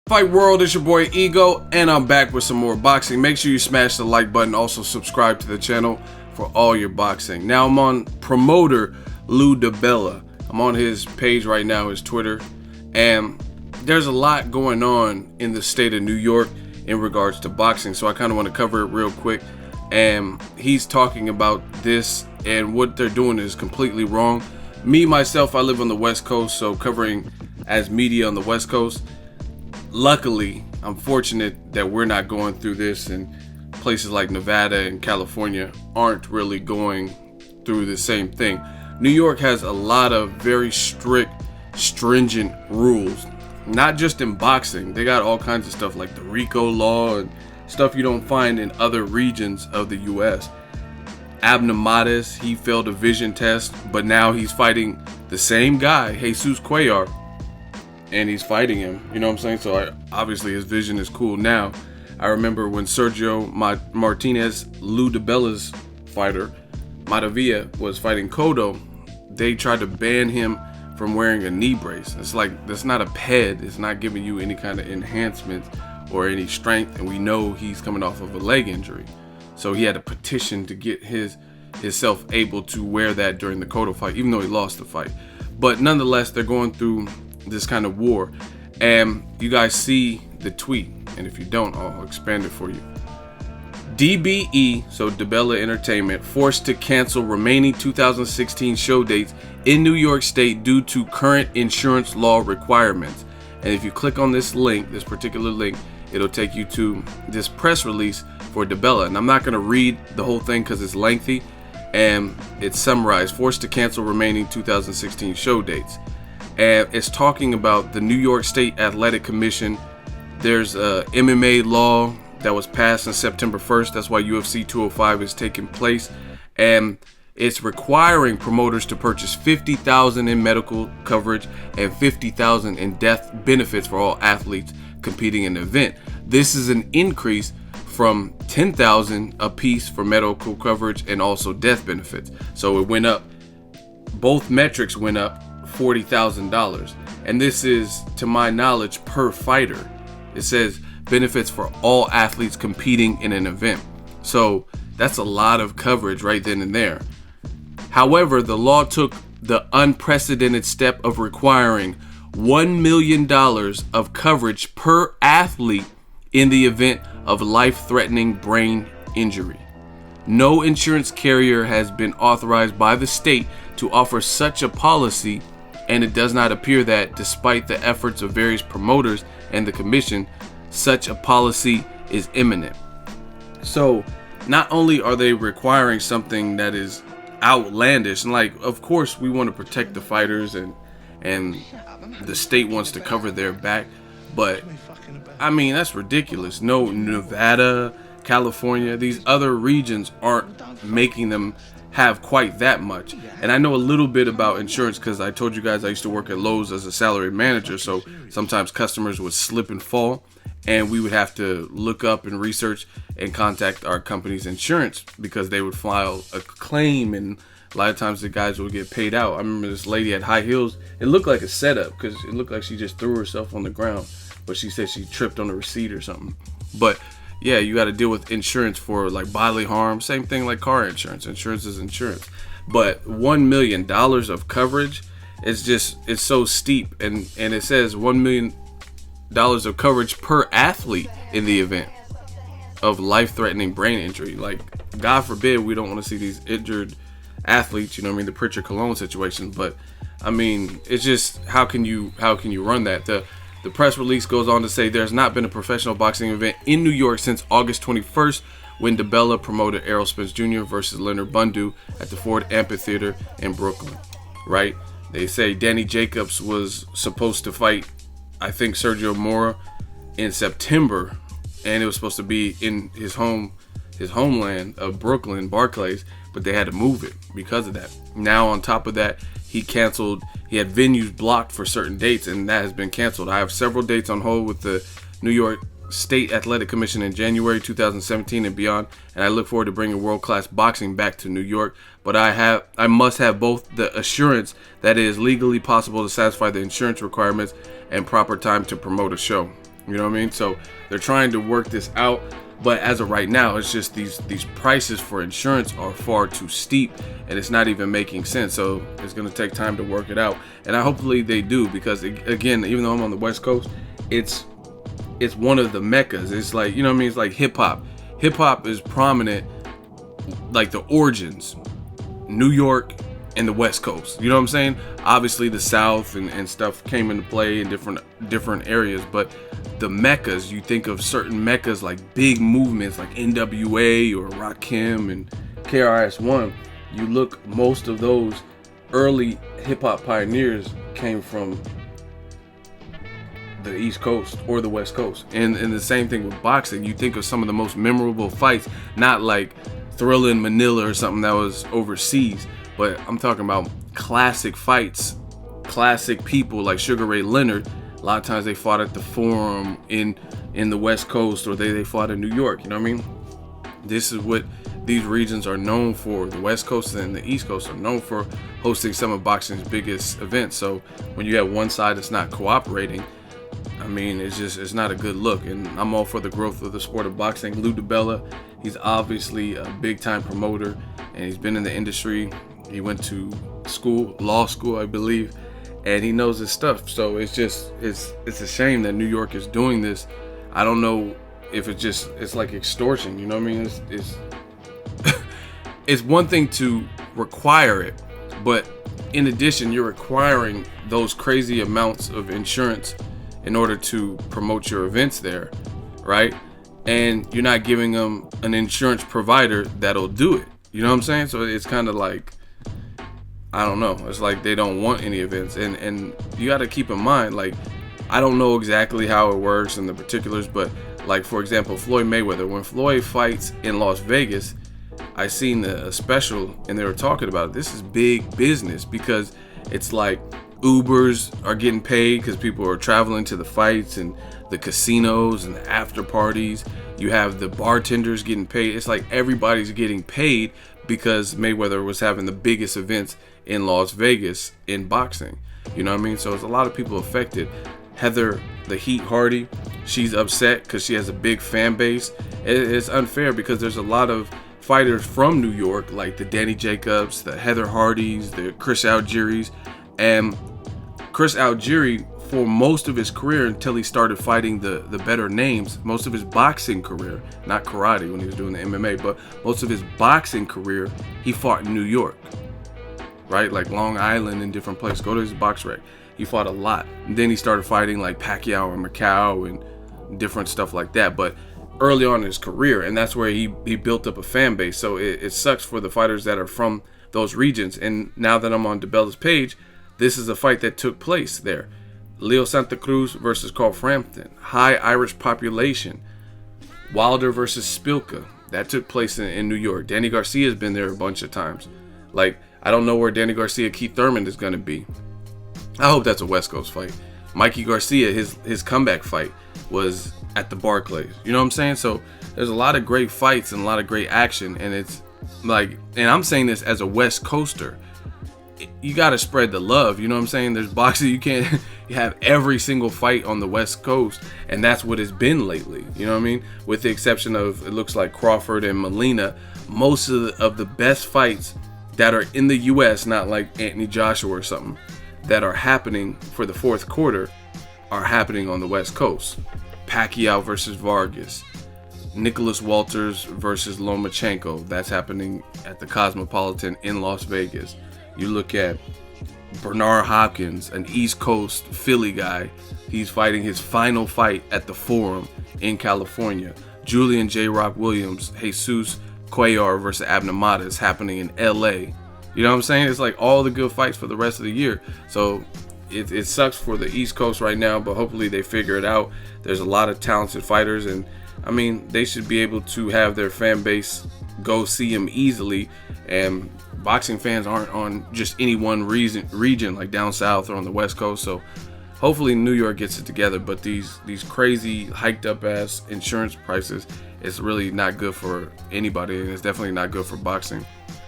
Fight World, it's your boy Ego, and I'm back with some more boxing. Make sure you smash the like button, also subscribe to the channel for all your boxing. Now I'm on promoter BEING.DIBELLA. I'm on his page right now, his Twitter, and there's a lot going on in the state of New York in regards to boxing, so I kind of want to cover it real quick. And he's talking about this, and what they're doing is completely wrong. Me, myself, I live on the West Coast, so covering as media on the West Coast. Luckily, I'm fortunate that we're not going through this, and places like Nevada and California aren't really going through the same thing. New York has a lot of very strict, stringent rules, not just in boxing. They got all kinds of stuff like the RICO law and stuff you don't find in other regions of the US. Abner Matis, he failed a vision test, but now he's fighting the same guy, Jesus Cuellar, and he's fighting him, you know what I'm saying? So obviously his vision is cool now. I remember when Sergio Martinez, BEING.DIBELLA's fighter, Matavia, was fighting Cotto, they tried to ban him from wearing a knee brace. It's like, that's not a ped, it's not giving you any kind of enhancement or any strength, and we know he's coming off of a leg injury. So he had a petition to get himself able to wear that during the Cotto fight, even though he lost the fight. But nonetheless, they're going through this kind of war, and you guys see the tweet, and if you don't, I'll expand it for you. DBE, so DIBELLA Entertainment, forced to cancel remaining 2016 show dates in New York State due to current insurance law requirements. And if you click on this link, this particular link, it'll take you to this press release for DIBELLA. And I'm not going to read the whole thing because it's lengthy, and it's summarized: forced to cancel remaining 2016 show dates. And it's talking about the New York State Athletic Commission. There's a MMA law that was passed on September 1st. That's why UFC 205 is taking place. And it's requiring promoters to purchase $50,000 in medical coverage and $50,000 in death benefits for all athletes competing in the event. This is an increase from $10,000 a piece for medical coverage and also death benefits. So it went up, both metrics went up $40,000, and this is, to my knowledge, per fighter. It says benefits for all athletes competing in an event. So that's a lot of coverage right then and there. However, the law took the unprecedented step of requiring $1 million of coverage per athlete in the event of life-threatening brain injury. No insurance carrier has been authorized by the state to offer such a policy, and it does not appear that, despite the efforts of various promoters and the commission, such a policy is imminent. So not only are they requiring something that is outlandish, and like, of course we want to protect the fighters, and the state wants to cover their back, but I mean, that's ridiculous. No, Nevada, California, these other regions aren't making them have quite that much. And I know a little bit about insurance because I told you guys I used to work at Lowe's as a salaried manager, so sometimes customers would slip and fall, and we would have to look up and research and contact our company's insurance because they would file a claim, and a lot of times the guys would get paid out. I remember this lady had high heels. It looked like a setup because it looked like she just threw herself on the ground, but she said she tripped on a receipt or something. But yeah, you got to deal with insurance for like bodily harm. Same thing like car insurance. Insurance is insurance. But $1 million of coverage is just, it's so steep. And it says $1 million of coverage per athlete in the event of life-threatening brain injury. Like, God forbid we don't want to see these injured athletes, you know what I mean, the Pritchard Cologne situation. But I mean, it's just, how can you run that? The press release goes on to say there's not been a professional boxing event in New York since August 21st, when DIBELLA promoted Errol Spence Jr. versus Leonard Bundu at the Ford Amphitheater in Brooklyn, right? They say Danny Jacobs was supposed to fight, I think, Sergio Mora in September, and it was supposed to be in his homeland of Brooklyn, Barclays, but they had to move it because of that. Now, on top of that, he had venues blocked for certain dates, and that has been canceled. I have several dates on hold with the New York State Athletic Commission in January 2017 and beyond, and I look forward to bringing world-class boxing back to New York. But I must have both the assurance that it is legally possible to satisfy the insurance requirements and proper time to promote a show. You know what I mean? So they're trying to work this out, but as of right now, it's just these prices for insurance are far too steep, and it's not even making sense. So it's going to take time to work it out, and hopefully they do, because again, even though I'm on the West Coast, it's one of the meccas. It's like, you know what I mean? It's like hip hop. Hip hop is prominent, like the origins, New York and the West Coast. You know what I'm saying? Obviously the South and stuff came into play in different areas, but the meccas, you think of certain meccas like big movements like NWA or Rakim and KRS-One. You look, most of those early hip hop pioneers came from the East Coast or the West Coast. And the same thing with boxing. You think of some of the most memorable fights, not like Thrilla in Manila or something that was overseas, but I'm talking about classic fights, classic people like Sugar Ray Leonard. A lot of times they fought at the Forum in the West Coast, or they fought in New York. You know what I mean? This is what these regions are known for. The West Coast and the East Coast are known for hosting some of boxing's biggest events. So when you have one side that's not cooperating, I mean, it's not a good look. And I'm all for the growth of the sport of boxing. Lou DiBella, he's obviously a big time promoter, and he's been in the industry. He went to school, law school, I believe, and he knows his stuff. So it's a shame that New York is doing this. I don't know if it's like extortion. You know what I mean? It's it's one thing to require it, but in addition, you're requiring those crazy amounts of insurance in order to promote your events there, right? And you're not giving them an insurance provider that'll do it. You know what I'm saying? So it's kind of like, I don't know. It's like they don't want any events. And you got to keep in mind, like, I don't know exactly how it works in the particulars, but like, for example, Floyd Mayweather, when Floyd fights in Las Vegas, I seen a special and they were talking about it. This is big business, because it's like Ubers are getting paid because people are traveling to the fights, and the casinos and the after parties. You have the bartenders getting paid. It's like everybody's getting paid because Mayweather was having the biggest events in Las Vegas in boxing. You know what I mean? So there's a lot of people affected. Heather the Heat Hardy, she's upset because she has a big fan base. It's unfair because there's a lot of fighters from New York, like the Danny Jacobs, the Heather Hardys, the Chris Algieri's, and Chris Algieri, for most of his career, until he started fighting the better names, most of his boxing career, not karate when he was doing the MMA, but most of his boxing career, he fought in New York, right? Like Long Island and different places. Go to his box rec. He fought a lot. And then he started fighting like Pacquiao and Macau and different stuff like that. But early on in his career, and that's where he built up a fan base. So it sucks for the fighters that are from those regions. And now that I'm on DiBella's page, this is a fight that took place there. Leo Santa Cruz versus Carl Frampton. High Irish population. Wilder versus Spilka. That took place in New York. Danny Garcia's been there a bunch of times. Like, I don't know where Danny Garcia, Keith Thurman is going to be. I hope that's a West Coast fight. Mikey Garcia, his comeback fight was at the Barclays. You know what I'm saying? So there's a lot of great fights and a lot of great action. And it's like, and I'm saying this as a West Coaster. You got to spread the love. You know what I'm saying? There's boxing. You can't have every single fight on the West Coast. And that's what it's been lately. You know what I mean? With the exception of, it looks like Crawford and Molina, most of the best fights that are in the U.S., not like Anthony Joshua or something, that are happening for the fourth quarter are happening on the West Coast. Pacquiao versus Vargas. Nicholas Walters versus Lomachenko. That's happening at the Cosmopolitan in Las Vegas. You look at Bernard Hopkins, an East Coast Philly guy. He's fighting his final fight at the Forum in California. Julian J. Rock Williams, Jesus Cuellar versus Abner Mata is happening in LA. You know what I'm saying? It's like all the good fights for the rest of the year. So it sucks for the East Coast right now, but hopefully they figure it out. There's a lot of talented fighters, and I mean, they should be able to have their fan base go see them easily. And boxing fans aren't on just any one region like down south or on the West Coast. So hopefully New York gets it together. But these crazy hiked up ass insurance prices, it's really not good for anybody, and it's definitely not good for boxing.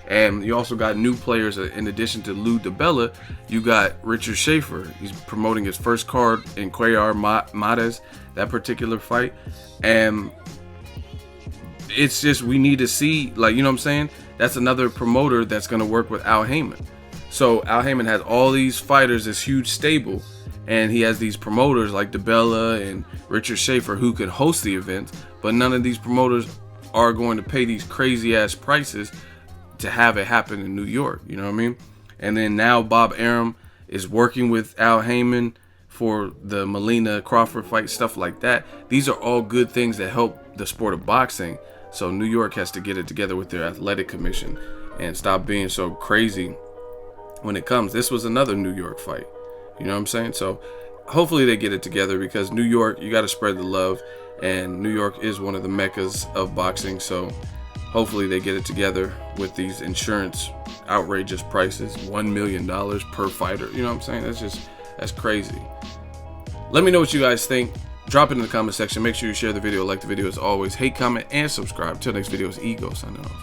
And you also got new players. In addition to Lou DiBella, you got Richard Schaefer. He's promoting his first card in Cuellar Mares, that particular fight. And it's just, we need to see, like, you know what I'm saying? That's another promoter that's going to work with Al Heyman. So Al Heyman has all these fighters, this huge stable, and he has these promoters like DiBella and Richard Schaefer who can host the events, but none of these promoters are going to pay these crazy ass prices to have it happen in New York, you know what I mean? And then now Bob Arum is working with Al Heyman for the Molina Crawford fight, stuff like that. These are all good things that help the sport of boxing. So New York has to get it together with their athletic commission and stop being so crazy when it comes. This was another New York fight, you know what I'm saying? So hopefully they get it together, because New York, you got to spread the love, and New York is one of the meccas of boxing. So hopefully they get it together with these insurance outrageous prices, $1 million per fighter. You know what I'm saying? That's crazy. Let me know what you guys think. Drop it in the comment section. Make sure you share the video, like the video as always. Hate, comment, and subscribe. Till next video, it's Ego signing off.